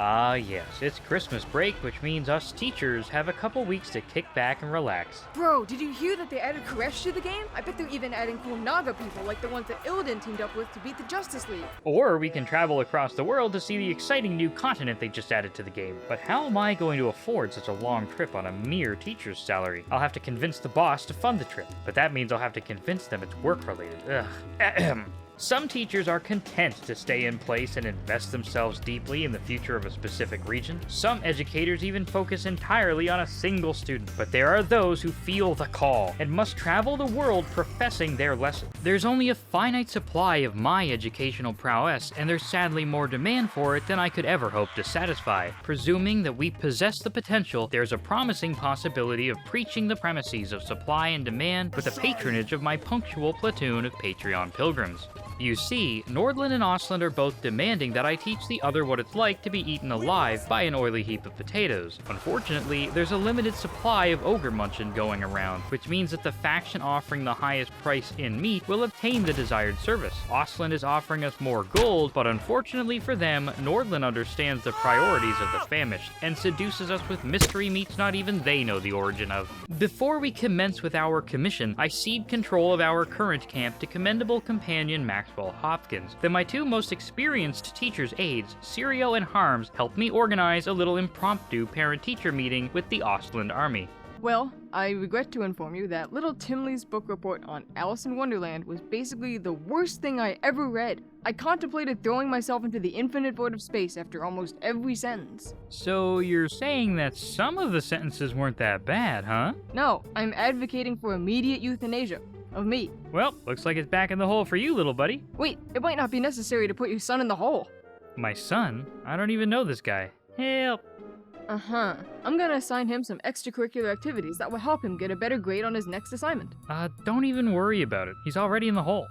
Ah, yes, it's Christmas break, which means us teachers have a couple weeks to kick back and relax. Bro, did you hear that they added Khuresh to the game? I bet they're even adding cool Naga people like the ones that Illidan teamed up with to beat the Justice League. Or we can travel across the world to see the exciting new continent they just added to the game. But how am I going to afford such a long trip on a mere teacher's salary? I'll have to convince the boss to fund the trip, but that means I'll have to convince them it's work-related. Ugh. Some teachers are content to stay in place and invest themselves deeply in the future of a specific region. Some educators even focus entirely on a single student. But there are those who feel the call and must travel the world professing their lesson. There's only a finite supply of my educational prowess, and there's sadly more demand for it than I could ever hope to satisfy. Presuming that we possess the potential, there's a promising possibility of preaching the premises of supply and demand with the patronage of my punctual platoon of Patreon pilgrims. You see, Nordland and Ostland are both demanding that I teach the other what it's like to be eaten alive by an oily heap of potatoes. Unfortunately, there's a limited supply of Ogre munchin going around, which means that the faction offering the highest price in meat will obtain the desired service. Ostland is offering us more gold, but unfortunately for them, Nordland understands the priorities of the famished, and seduces us with mystery meats not even they know the origin of. Before we commence with our commission, I cede control of our current camp to commendable companion Maxwell Hopkins. Then my two most experienced teachers' aides, Sirio and Harms, helped me organize a little impromptu parent-teacher meeting with the Ostland army. Well, I regret to inform you that little Timley's book report on Alice in Wonderland was basically the worst thing I ever read. I contemplated throwing myself into the infinite void of space after almost every sentence. So you're saying that some of the sentences weren't that bad, huh? No, I'm advocating for immediate euthanasia. Of me. Well, looks like it's back in the hole for you, little buddy. Wait, it might not be necessary to put your son in the hole. My son? I don't even know this guy. Help. Uh-huh. I'm gonna assign him some extracurricular activities that will help him get a better grade on his next assignment. Don't even worry about it. He's already in the hole.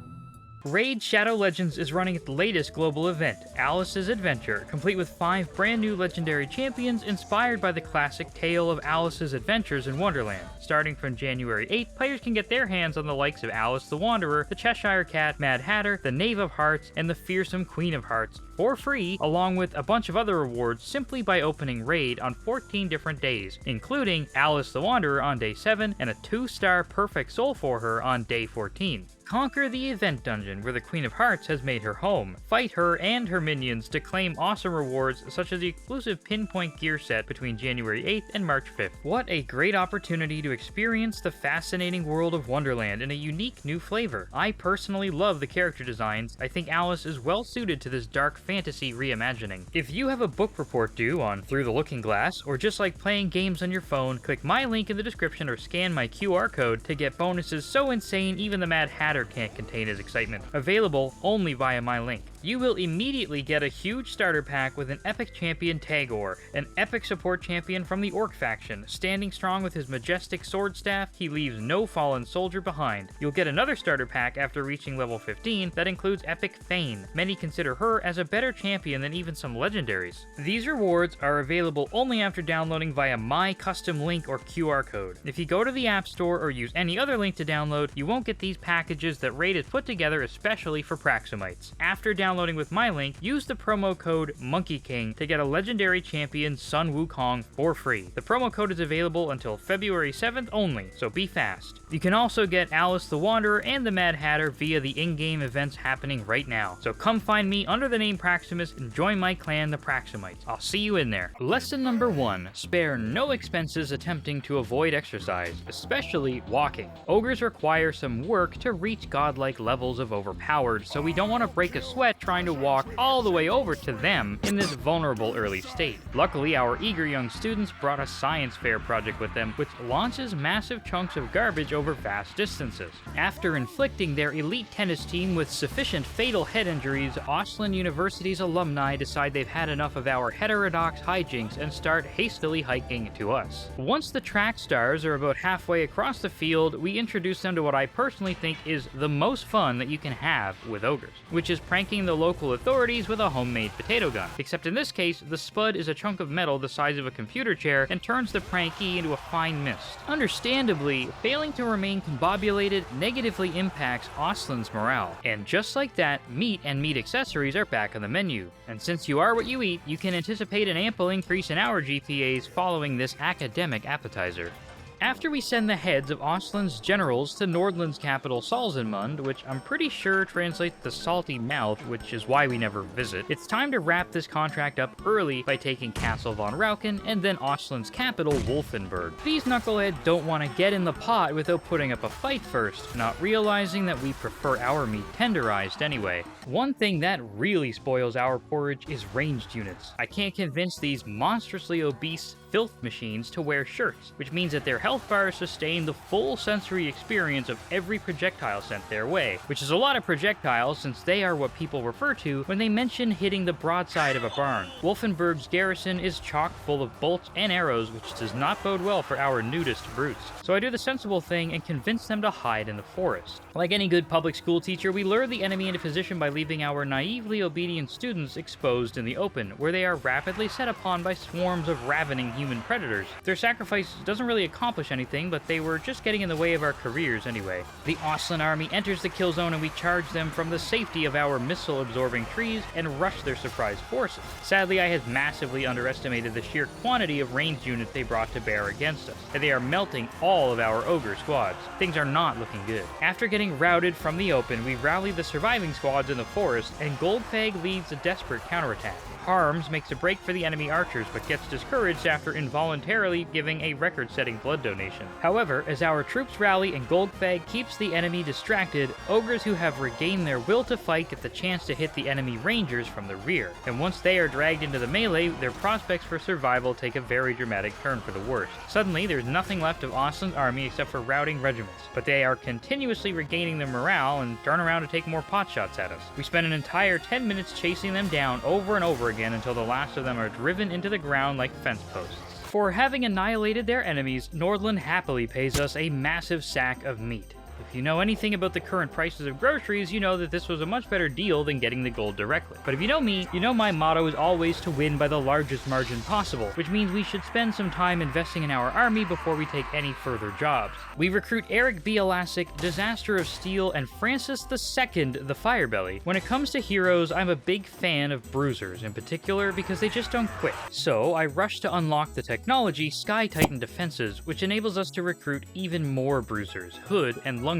Raid Shadow Legends is running its latest global event, Alice's Adventure, complete with 5 brand new legendary champions inspired by the classic tale of Alice's adventures in Wonderland. Starting from January 8th, players can get their hands on the likes of Alice the Wanderer, the Cheshire Cat, Mad Hatter, the Knave of Hearts, and the fearsome Queen of Hearts, for free, along with a bunch of other rewards simply by opening Raid on 14 different days, including Alice the Wanderer on day 7 and a 2-star perfect soul for her on day 14. Conquer the event dungeon where the Queen of Hearts has made her home. Fight her and her minions to claim awesome rewards such as the exclusive Pinpoint gear set between January 8th and March 5th. What a great opportunity to experience the fascinating world of Wonderland in a unique new flavor. I personally love the character designs. I think Alice is well suited to this dark fantasy reimagining. If you have a book report due on Through the Looking Glass, or just like playing games on your phone, click my link in the description or scan my QR code to get bonuses so insane even the Mad Hatter can't contain his excitement. Available only via my link. You will immediately get a huge starter pack with an epic champion TAGOAR, an epic support champion from the Orc faction. Standing strong with his majestic sword staff, he leaves no fallen soldier behind. You'll get another starter pack after reaching level 15 that includes epic FAYNE. Many consider her as a better champion than even some legendaries. These rewards are available only after downloading via my custom link or QR code. If you go to the App Store or use any other link to download, you won't get these packages that Raid has put together especially for Praxomites. After downloading with my link, use the promo code Monkey King to get a legendary champion Sun Wukong for free. The promo code is available until February 7th only, so be fast. You can also get Alice the Wanderer and the Mad Hatter via the in-game events happening right now. So come find me under the name Praximus and join my clan, the Praxomites. I'll see you in there. Lesson number 1. Spare no expenses attempting to avoid exercise, especially walking. Ogres require some work to reach godlike levels of overpowered, so we don't want to break a sweat trying to walk all the way over to them in this vulnerable early state. Luckily, our eager young students brought a science fair project with them, which launches massive chunks of garbage over vast distances. After inflicting their elite tennis team with sufficient fatal head injuries, Ostland University's alumni decide they've had enough of our heterodox hijinks and start hastily hiking to us. Once the track stars are about halfway across the field, we introduce them to what I personally think is the most fun that you can have with ogres, which is pranking the local authorities with a homemade potato gun. Except in this case, the spud is a chunk of metal the size of a computer chair and turns the prankee into a fine mist. Understandably, failing to remain combobulated negatively impacts Oslin's morale. And just like that, meat and meat accessories are back on the menu. And since you are what you eat, you can anticipate an ample increase in our GPAs following this academic appetizer. After we send the heads of Oslin's generals to Nordland's capital Salzenmund, which I'm pretty sure translates to salty mouth, which is why we never visit, it's time to wrap this contract up early by taking Castle von Rauken and then Oslin's capital Wolfenburg. These knuckleheads don't want to get in the pot without putting up a fight first, not realizing that we prefer our meat tenderized anyway. One thing that really spoils our porridge is ranged units. I can't convince these monstrously obese filth machines to wear shirts, which means that their health bars sustain the full sensory experience of every projectile sent their way, which is a lot of projectiles since they are what people refer to when they mention hitting the broadside of a barn. Wolfenburg's garrison is chock full of bolts and arrows, which does not bode well for our nudist brutes. So I do the sensible thing and convince them to hide in the forest. Like any good public school teacher, we lure the enemy into position by leaving our naively obedient students exposed in the open, where they are rapidly set upon by swarms of ravening human predators. Their sacrifice doesn't really accomplish anything, but they were just getting in the way of our careers anyway. The Oslin army enters the kill zone and we charge them from the safety of our missile-absorbing trees and rush their surprise forces. Sadly, I had massively underestimated the sheer quantity of ranged units they brought to bear against us, and they are melting all of our ogre squads. Things are not looking good. After getting routed from the open, we rally the surviving squads in the forest, and Goldfag leads a desperate counterattack. Harms makes a break for the enemy archers, but gets discouraged after involuntarily giving a record-setting blood donation. However, as our troops rally and Goldfag keeps the enemy distracted, ogres who have regained their will to fight get the chance to hit the enemy rangers from the rear, and once they are dragged into the melee, their prospects for survival take a very dramatic turn for the worst. Suddenly, there's nothing left of Oslin's army except for routing regiments, but they are continuously regaining their morale and turn around to take more potshots at us. We spend an entire 10 minutes chasing them down over and over again until the last of them are driven into the ground like fence posts. For having annihilated their enemies, Nordland happily pays us a massive sack of meat. If you know anything about the current prices of groceries, you know that this was a much better deal than getting the gold directly. But if you know me, you know my motto is always to win by the largest margin possible, which means we should spend some time investing in our army before we take any further jobs. We recruit Eric B. Elastic, Disaster of Steel, and Francis II, the Firebelly. When it comes to heroes, I'm a big fan of bruisers, in particular because they just don't quit. So I rush to unlock the technology Sky Titan Defenses, which enables us to recruit even more bruisers, Hood, and Lungulus.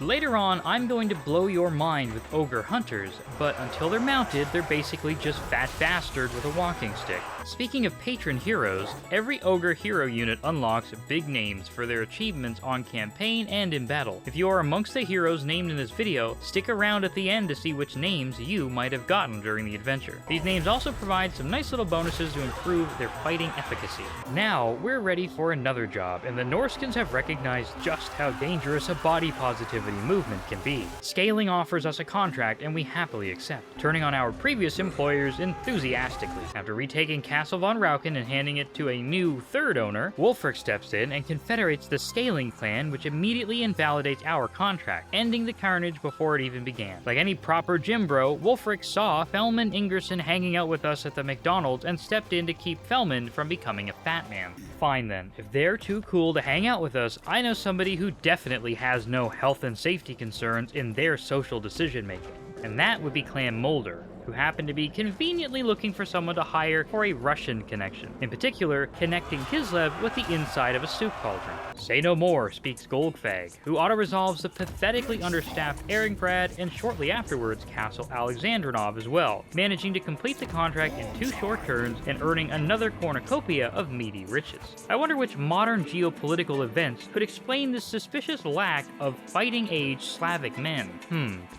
Later on, I'm going to blow your mind with ogre hunters, but until they're mounted, they're basically just fat bastard with a walking stick. Speaking of patron heroes, every ogre hero unit unlocks big names for their achievements on campaign and in battle. If you are amongst the heroes named in this video, stick around at the end to see which names you might have gotten during the adventure. These names also provide some nice little bonuses to improve their fighting efficacy. Now, we're ready for another job, and the Norskins have recognized just how dangerous a body positivity movement can be. Scaling offers us a contract, and we happily accept, turning on our previous employers enthusiastically. After retaking Castle von Rauken and handing it to a new third owner, Wolfric steps in and confederates the Scaling clan, which immediately invalidates our contract, ending the carnage before it even began. Like any proper gym bro, Wolfric saw Fellman Ingerson hanging out with us at the McDonald's and stepped in to keep Fellman from becoming a fat man. Fine then, if they're too cool to hang out with us, I know somebody who definitely has no health and safety concerns in their social decision making, and that would be Clan Mulder, who happened to be conveniently looking for someone to hire for a Russian connection, in particular, connecting Kislev with the inside of a soup cauldron. Say no more, speaks Goldfag, who auto-resolves the pathetically understaffed Ehrengrad and shortly afterwards Castle Alexandrinov as well, managing to complete the contract in 2 short turns and earning another cornucopia of meaty riches. I wonder which modern geopolitical events could explain this suspicious lack of fighting-age Slavic men.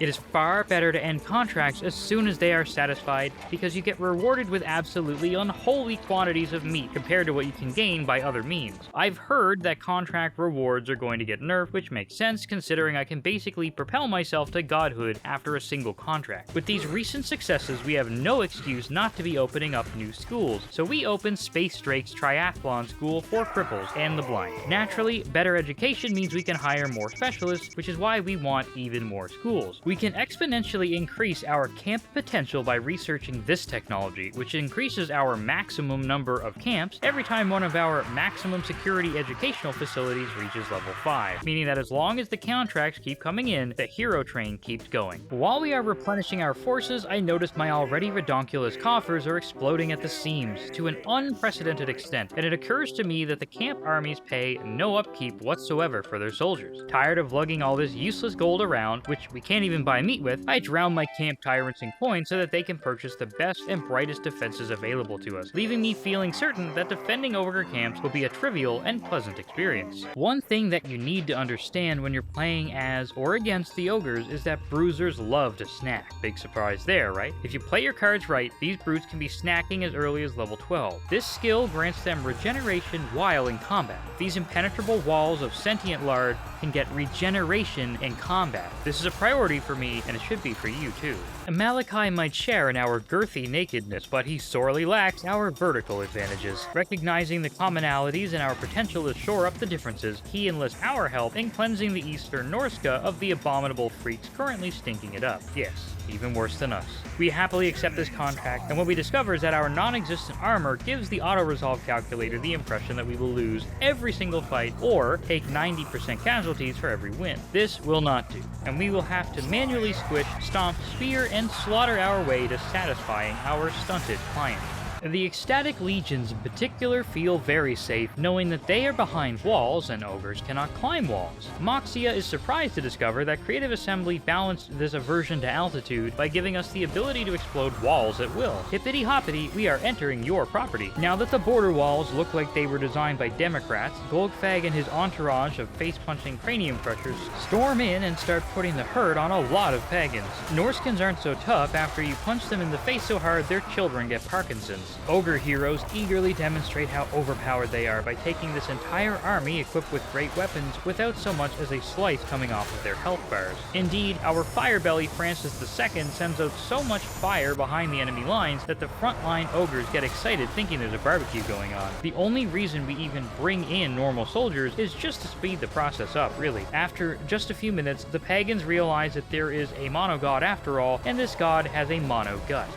It is far better to end contracts as soon as they are are satisfied because you get rewarded with absolutely unholy quantities of meat compared to what you can gain by other means. I've heard that contract rewards are going to get nerfed, which makes sense considering I can basically propel myself to godhood after a single contract. With these recent successes, we have no excuse not to be opening up new schools, so we opened Space Drake's Triathlon School for cripples and the blind. Naturally, better education means we can hire more specialists, which is why we want even more schools. We can exponentially increase our camp potential by researching this technology, which increases our maximum number of camps every time one of our maximum security educational facilities reaches level 5, meaning that as long as the contracts keep coming in, the hero train keeps going. While we are replenishing our forces, I noticed my already redonkulous coffers are exploding at the seams to an unprecedented extent, and it occurs to me that the camp armies pay no upkeep whatsoever for their soldiers. Tired of lugging all this useless gold around, which we can't even buy meat with, I drown my camp tyrants in coins so that they can purchase the best and brightest defenses available to us, leaving me feeling certain that defending ogre camps will be a trivial and pleasant experience. One thing that you need to understand when you're playing as or against the ogres is that bruisers love to snack. Big surprise there, right? If you play your cards right, these brutes can be snacking as early as level 12. This skill grants them regeneration while in combat. These impenetrable walls of sentient lard can get regeneration in combat. This is a priority for me, and it should be for you too. Malachi might share in our girthy nakedness, but he sorely lacks our vertical advantages. Recognizing the commonalities and our potential to shore up the differences, he enlists our help in cleansing the Eastern Norska of the abominable freaks currently stinking it up. Yes, even worse than us. We happily accept this contract, and what we discover is that our non-existent armor gives the auto-resolve calculator the impression that we will lose every single fight or take 90% casualties for every win. This will not do, and we will have to manually squish, stomp, spear, and slaughter our way to satisfying our stunted client. The ecstatic legions in particular feel very safe, knowing that they are behind walls and ogres cannot climb walls. Moxia is surprised to discover that Creative Assembly balanced this aversion to altitude by giving us the ability to explode walls at will. Hippity hoppity, we are entering your property. Now that the border walls look like they were designed by Democrats, Golgfag and his entourage of face-punching cranium crushers storm in and start putting the hurt on a lot of pagans. Norskins aren't so tough. After you punch them in the face so hard, their children get Parkinson's. Ogre heroes eagerly demonstrate how overpowered they are by taking this entire army equipped with great weapons without so much as a slice coming off of their health bars. Indeed, our Firebelly Francis II sends out so much fire behind the enemy lines that the frontline ogres get excited thinking there's a barbecue going on. The only reason we even bring in normal soldiers is just to speed the process up, really. After just a few minutes, the pagans realize that there is a mono god after all, and this god has a mono gut.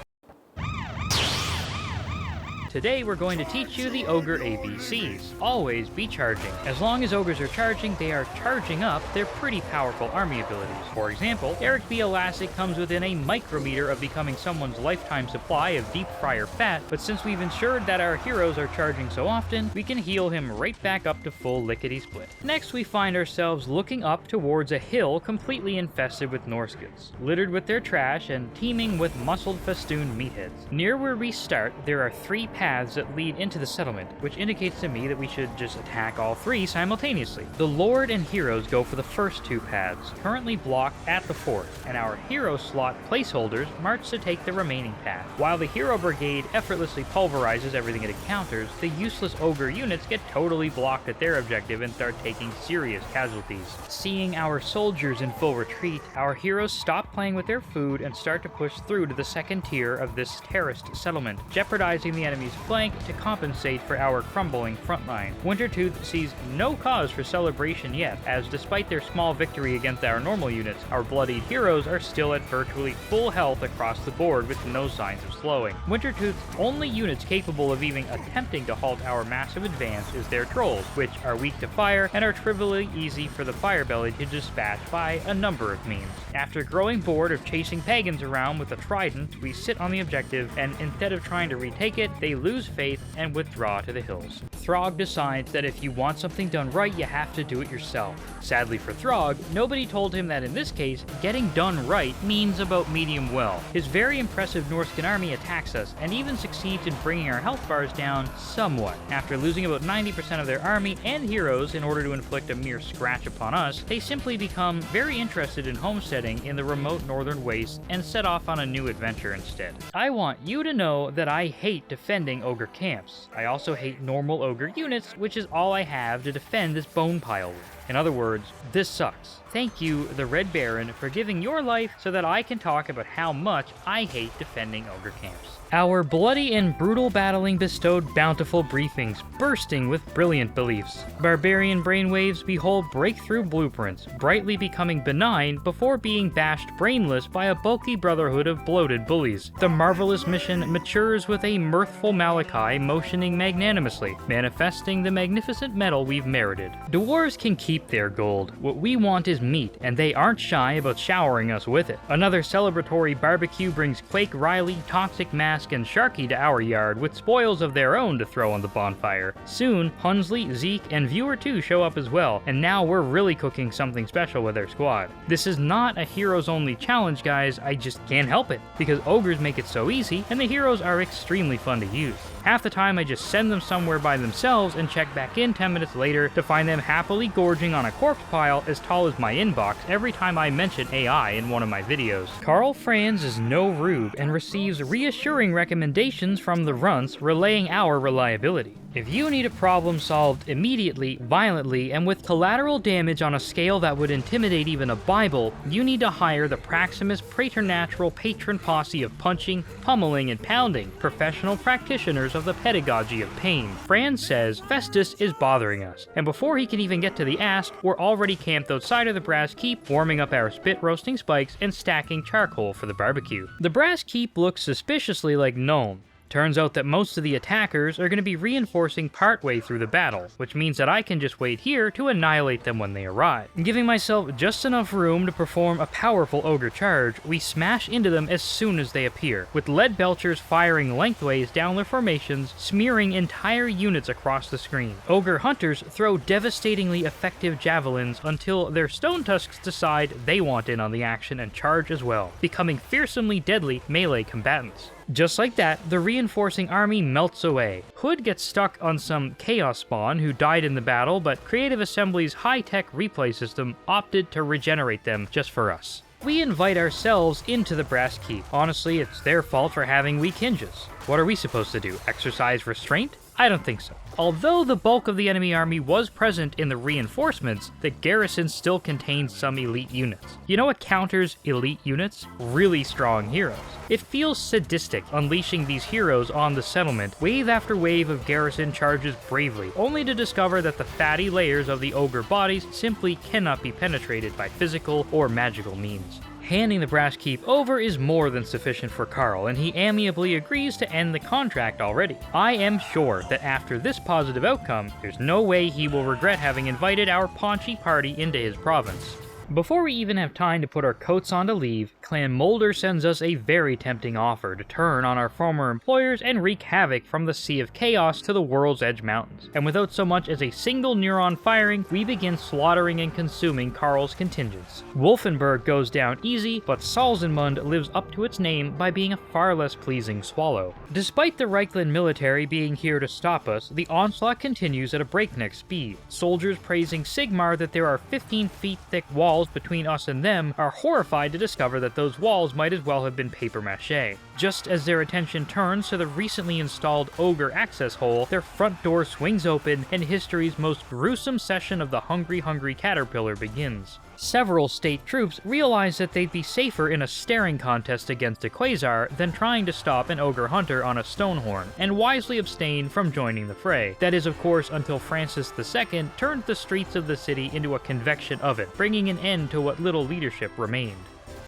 Today we're going to teach you the Ogre ABCs. Always be charging. As long as ogres are charging, they are charging up their pretty powerful army abilities. For example, Eric B. Elastic comes within a micrometer of becoming someone's lifetime supply of deep fryer fat, but since we've ensured that our heroes are charging so often, we can heal him right back up to full lickety-split. Next, we find ourselves looking up towards a hill completely infested with Norskins, littered with their trash and teeming with muscled festooned meatheads. Near where we start, there are 3 paths that lead into the settlement, which indicates to me that we should just attack all 3 simultaneously. The Lord and heroes go for the first 2 paths, currently blocked at the 4th, and our hero slot placeholders march to take the remaining path. While the hero brigade effortlessly pulverizes everything it encounters, the useless ogre units get totally blocked at their objective and start taking serious casualties. Seeing our soldiers in full retreat, our heroes stop playing with their food and start to push through to the second tier of this terraced settlement, jeopardizing the enemy's flank to compensate for our crumbling frontline. Wintertooth sees no cause for celebration yet, as despite their small victory against our normal units, our bloodied heroes are still at virtually full health across the board with no signs of slowing. Wintertooth's only units capable of even attempting to halt our massive advance is their trolls, which are weak to fire and are trivially easy for the Firebelly to dispatch by a number of means. After growing bored of chasing pagans around with a trident, we sit on the objective, and instead of trying to retake it, they lose faith and withdraw to the hills. Throg decides that if you want something done right, you have to do it yourself. Sadly for Throg, nobody told him that in this case, getting done right means about medium well. His very impressive Norscan army attacks us, and even succeeds in bringing our health bars down somewhat. After losing about 90% of their army and heroes in order to inflict a mere scratch upon us, they simply become very interested in homesteading in the remote northern wastes and set off on a new adventure instead. I want you to know that I hate defending ogre camps. I also hate normal ogre units, which is all I have to defend this bone pile with. In other words, this sucks. Thank you, the Red Baron, for giving your life so that I can talk about how much I hate defending ogre camps. Our bloody and brutal battling bestowed bountiful briefings, bursting with brilliant beliefs. Barbarian brainwaves behold breakthrough blueprints, brightly becoming benign before being bashed brainless by a bulky brotherhood of bloated bullies. The marvelous mission matures with a mirthful Malachi motioning magnanimously, manifesting the magnificent medal we've merited. Dwarves can keep their gold. What we want is meat, and they aren't shy about showering us with it. Another celebratory barbecue brings Quake Riley, Toxic Mask, and Sharky to our yard with spoils of their own to throw on the bonfire. Soon, Hunsley, Zeke, and Viewer 2 show up as well, and now we're really cooking something special with our squad. This is not a heroes only challenge, guys, I just can't help it, because ogres make it so easy, and the heroes are extremely fun to use. Half the time I just send them somewhere by themselves and check back in 10 minutes later to find them happily gorging on a corpse pile as tall as my inbox every time I mention AI in one of my videos. Karl Franz is no rube and receives reassuring recommendations from the runts relaying our reliability. If you need a problem solved immediately, violently, and with collateral damage on a scale that would intimidate even a Bible, you need to hire the Praximus Preternatural Patron Posse of punching, pummeling, and pounding, professional practitioners of the pedagogy of pain. Franz says Festus is bothering us, and before he can even get to the ask, we're already camped outside of the Brass Keep, warming up our spit roasting spikes and stacking charcoal for the barbecue. The Brass Keep looks suspiciously like Nuln. Turns out that most of the attackers are going to be reinforcing partway through the battle, which means that I can just wait here to annihilate them when they arrive. Giving myself just enough room to perform a powerful ogre charge, we smash into them as soon as they appear, with lead belchers firing lengthways down their formations, smearing entire units across the screen. Ogre hunters throw devastatingly effective javelins until their stone tusks decide they want in on the action and charge as well, becoming fearsomely deadly melee combatants. Just like that, the reinforcing army melts away. Hood gets stuck on some Chaos Spawn who died in the battle, but Creative Assembly's high-tech replay system opted to regenerate them just for us. We invite ourselves into the Brass Keep. Honestly, it's their fault for having weak hinges. What are we supposed to do? Exercise restraint? I don't think so. Although the bulk of the enemy army was present in the reinforcements, the garrison still contains some elite units. You know what counters elite units? Really strong heroes. It feels sadistic unleashing these heroes on the settlement. Wave after wave of garrison charges bravely, only to discover that the fatty layers of the ogre bodies simply cannot be penetrated by physical or magical means. Handing the Brass Keep over is more than sufficient for Karl, and he amiably agrees to end the contract already. I am sure that after this positive outcome, there's no way he will regret having invited our paunchy party into his province. Before we even have time to put our coats on to leave, Clan Molder sends us a very tempting offer to turn on our former employers and wreak havoc from the Sea of Chaos to the World's Edge Mountains. And without so much as a single neuron firing, we begin slaughtering and consuming Karl's contingents. Wolfenburg goes down easy, but Salzenmund lives up to its name by being a far less pleasing swallow. Despite the Reichland military being here to stop us, the onslaught continues at a breakneck speed. Soldiers praising Sigmar that there are 15 feet thick walls between us and them are horrified to discover that those walls might as well have been paper mache. Just as their attention turns to the recently installed ogre access hole, their front door swings open and history's most gruesome session of the Hungry Caterpillar begins. Several state troops realize that they'd be safer in a staring contest against a Quasar than trying to stop an ogre hunter on a Stonehorn, and wisely abstain from joining the fray. That is, of course, until Francis II turned the streets of the city into a convection oven, bringing an end to what little leadership remained.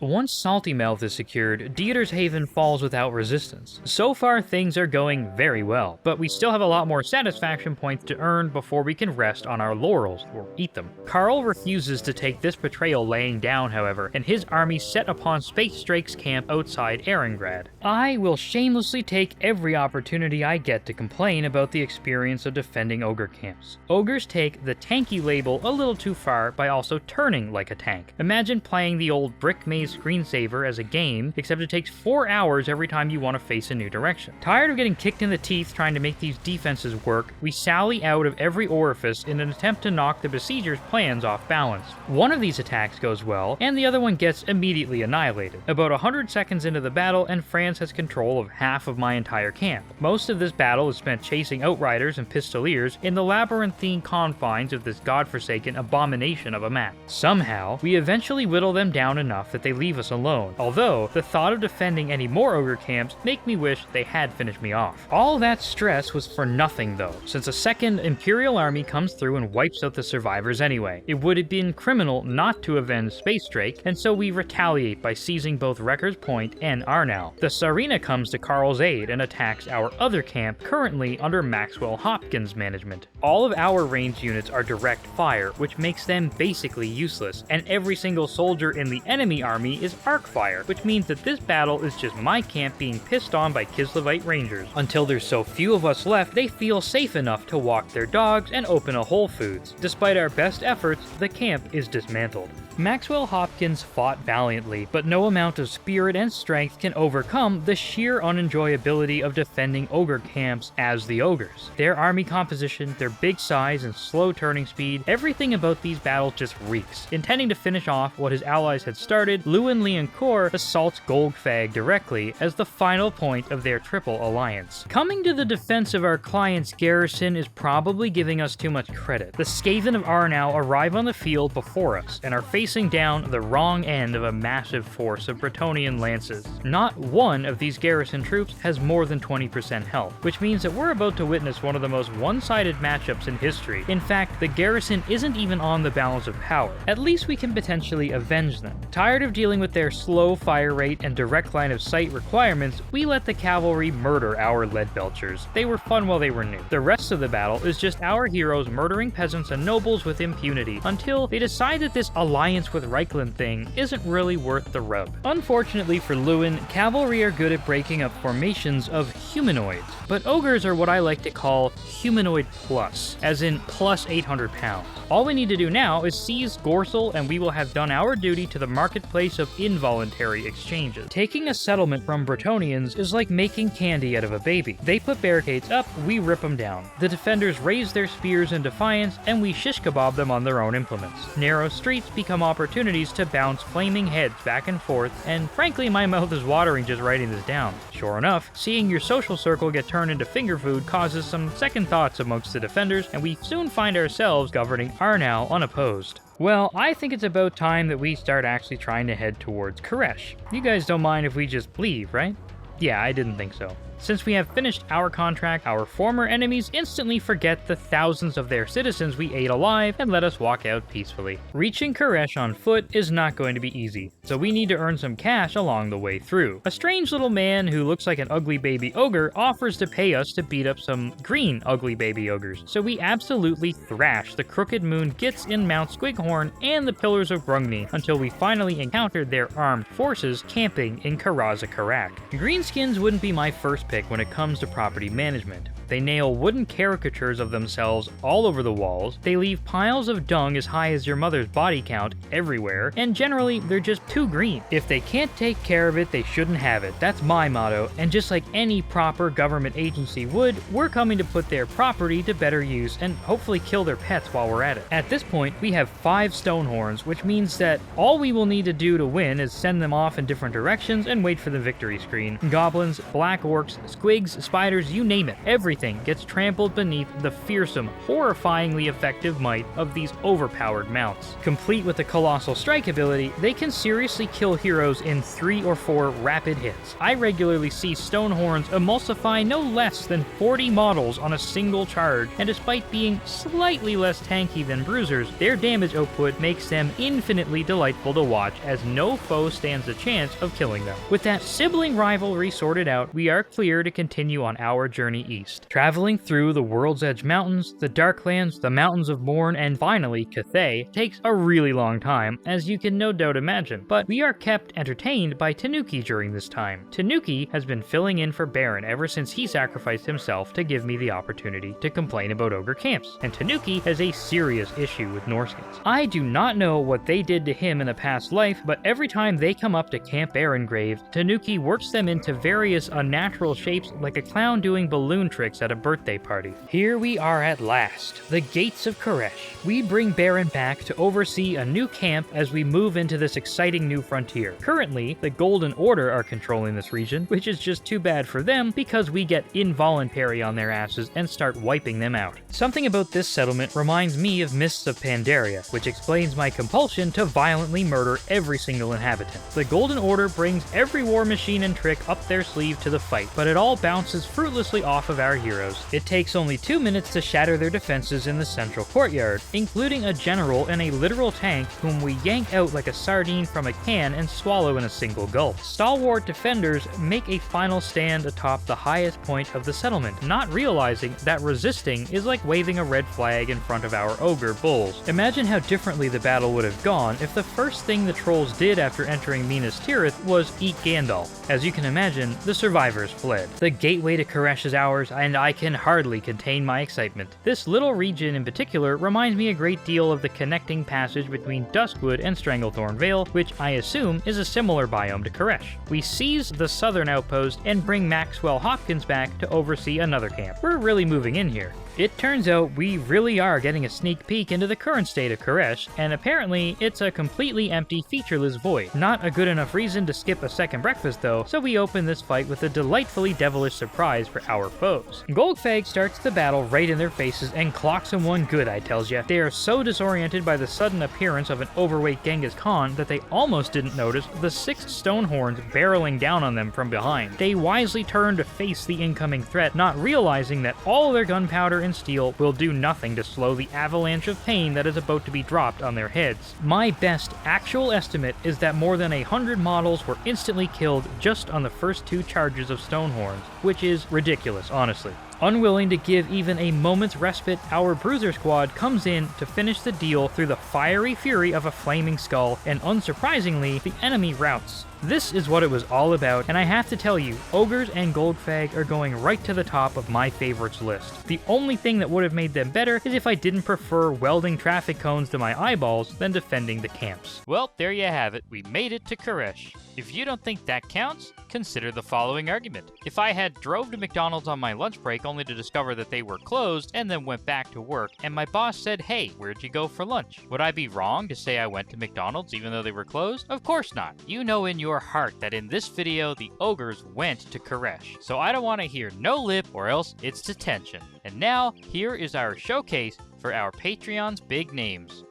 Once Salty Mouth is secured, Dieter's Haven falls without resistance. So far, things are going very well, but we still have a lot more satisfaction points to earn before we can rest on our laurels, or eat them. Carl refuses to take this betrayal laying down, however, and his army set upon Space Drake's camp outside Erengrad. I will shamelessly take every opportunity I get to complain about the experience of defending Ogre camps. Ogres take the tanky label a little too far by also turning like a tank. Imagine playing the old Brick Maze screensaver as a game, except it takes 4 hours every time you want to face a new direction. Tired of getting kicked in the teeth trying to make these defenses work, we sally out of every orifice in an attempt to knock the besiegers' plans off balance. One of these attacks goes well, and the other one gets immediately annihilated. About 100 seconds into the battle, and France has control of half of my entire camp. Most of this battle is spent chasing outriders and pistoliers in the labyrinthine confines of this godforsaken abomination of a map. Somehow, we eventually whittle them down enough that they leave us alone, although the thought of defending any more Ogre camps make me wish they had finished me off. All that stress was for nothing though, since a second Imperial army comes through and wipes out the survivors anyway. It would have been criminal not to avenge Space Drake, and so we retaliate by seizing both Wrecker's Point and Arnau. The Tsarina comes to Carl's aid and attacks our other camp, currently under Maxwell Hopkins' management. All of our ranged units are direct fire, which makes them basically useless, and every single soldier in the enemy army is arc fire, which means that this battle is just my camp being pissed on by Kislevite Rangers. Until there's so few of us left, they feel safe enough to walk their dogs and open a Whole Foods. Despite our best efforts, the camp is dismantled. Maxwell Hopkins fought valiantly, but no amount of spirit and strength can overcome the sheer unenjoyability of defending Ogre camps as the Ogres. Their army composition, their big size and slow turning speed, everything about these battles just reeks. Intending to finish off what his allies had started, Lewin Leoncourt assaults Golgfag directly as the final point of their triple alliance. Coming to the defense of our client's garrison is probably giving us too much credit. The Skaven of Arnau arrive on the field before us and are facing down the wrong end of a massive force of Bretonnian lances. Not one of these garrison troops has more than 20% health, which means that we're about to witness one of the most one-sided matchups in history. In fact, the garrison isn't even on the balance of power. At least we can potentially avenge them. Tired of dealing with their slow fire rate and direct line of sight requirements, we let the cavalry murder our lead belchers. They were fun while they were new. The rest of the battle is just our heroes murdering peasants and nobles with impunity, until they decide that this alliance with Reichland thing isn't really worth the rub. Unfortunately for Lewin, cavalry are good at breaking up formations of humanoids, but ogres are what I like to call humanoid plus, as in plus 800 pounds. All we need to do now is seize Gorsel and we will have done our duty to the marketplace of involuntary exchanges. Taking a settlement from Bretonnians is like making candy out of a baby. They put barricades up, we rip them down. The defenders raise their spears in defiance, and we shish kebab them on their own implements. Narrow streets become opportunities to bounce flaming heads back and forth, and frankly my mouth is watering just writing this down. Sure enough, seeing your social circle get turned into finger food causes some second thoughts amongst the defenders, and we soon find ourselves governing Arnau unopposed. Well, I think it's about time that we start actually trying to head towards Khuresh. You guys don't mind if we just leave, right? Yeah, I didn't think so. Since we have finished our contract, our former enemies instantly forget the thousands of their citizens we ate alive and let us walk out peacefully. Reaching Khuresh on foot is not going to be easy, so we need to earn some cash along the way through. A strange little man who looks like an ugly baby ogre offers to pay us to beat up some green ugly baby ogres, so we absolutely thrash the Crooked Moon Gits in Mount Squighorn and the Pillars of Brungni until we finally encountered their armed forces camping in Karaza Karak. Greenskins wouldn't be my first pick when it comes to property management. They nail wooden caricatures of themselves all over the walls, they leave piles of dung as high as your mother's body count everywhere, and generally they're just too green. If they can't take care of it, they shouldn't have it. That's my motto, and just like any proper government agency would, we're coming to put their property to better use and hopefully kill their pets while we're at it. At this point, we have 5 Stonehorns, which means that all we will need to do to win is send them off in different directions and wait for the victory screen. Goblins, black orcs, squigs, spiders, you name it. Everything everything gets trampled beneath the fearsome, horrifyingly effective might of these overpowered mounts. Complete with the Colossal Strike ability, they can seriously kill heroes in 3 or 4 rapid hits. I regularly see Stonehorns emulsify no less than 40 models on a single charge, and despite being slightly less tanky than bruisers, their damage output makes them infinitely delightful to watch, as no foe stands a chance of killing them. With that sibling rivalry sorted out, we are clear to continue on our journey east. Traveling through the World's Edge Mountains, the Darklands, the Mountains of Morn, and finally Cathay takes a really long time, as you can no doubt imagine, but we are kept entertained by Tanuki during this time. Tanuki has been filling in for Baron ever since he sacrificed himself to give me the opportunity to complain about Ogre camps, and Tanuki has a serious issue with Norskins. I do not know what they did to him in a past life, but every time they come up to Camp Baron Grave, Tanuki works them into various unnatural shapes like a clown doing balloon tricks at a birthday party. Here we are at last, the gates of Khuresh. We bring Baron back to oversee a new camp as we move into this exciting new frontier. Currently, the Golden Order are controlling this region, which is just too bad for them because we get involuntary on their asses and start wiping them out. Something about this settlement reminds me of Mists of Pandaria, which explains my compulsion to violently murder every single inhabitant. The Golden Order brings every war machine and trick up their sleeve to the fight, but it all bounces fruitlessly off of our heroes. It takes only 2 minutes to shatter their defenses in the central courtyard, including a general and a literal tank whom we yank out like a sardine from a can and swallow in a single gulp. Stalwart defenders make a final stand atop the highest point of the settlement, not realizing that resisting is like waving a red flag in front of our ogre bulls. Imagine how differently the battle would have gone if the first thing the trolls did after entering Minas Tirith was eat Gandalf. As you can imagine, the survivors fled. The gateway to Khuresh is ours, and I can hardly contain my excitement. This little region in particular reminds me a great deal of the connecting passage between Duskwood and Stranglethorn Vale, which I assume is a similar biome to Khuresh. We seize the southern outpost and bring Maxwell Hopkins back to oversee another camp. We're really moving in here. It turns out we really are getting a sneak peek into the current state of Khuresh, and apparently it's a completely empty, featureless void. Not a good enough reason to skip a second breakfast though, so we open this fight with a delightfully devilish surprise for our foes. Golgfag starts the battle right in their faces and clocks them one good, I tells ya. They are so disoriented by the sudden appearance of an overweight Genghis Khan that they almost didn't notice the 6 Stonehorns barreling down on them from behind. They wisely turn to face the incoming threat, not realizing that all their gunpowder and steel will do nothing to slow the avalanche of pain that is about to be dropped on their heads. My best actual estimate is that more than 100 models were instantly killed just on the first 2 charges of Stonehorns, which is ridiculous, honestly. Unwilling to give even a moment's respite, our bruiser squad comes in to finish the deal through the fiery fury of a flaming skull, and unsurprisingly, the enemy routs. This is what it was all about, and I have to tell you, Ogres and Golgfag are going right to the top of my favorites list. The only thing that would have made them better is if I didn't prefer welding traffic cones to my eyeballs than defending the camps. Well, there you have it. We made it to Khuresh. If you don't think that counts, consider the following argument. If I had drove to McDonald's on my lunch break only to discover that they were closed and then went back to work, and my boss said, "Hey, where'd you go for lunch?" Would I be wrong to say I went to McDonald's even though they were closed? Of course not. You know in your heart that in this video the ogres went to Khuresh, so I don't want to hear no lip or else it's detention. And now, here is our showcase for our Patreon's big names.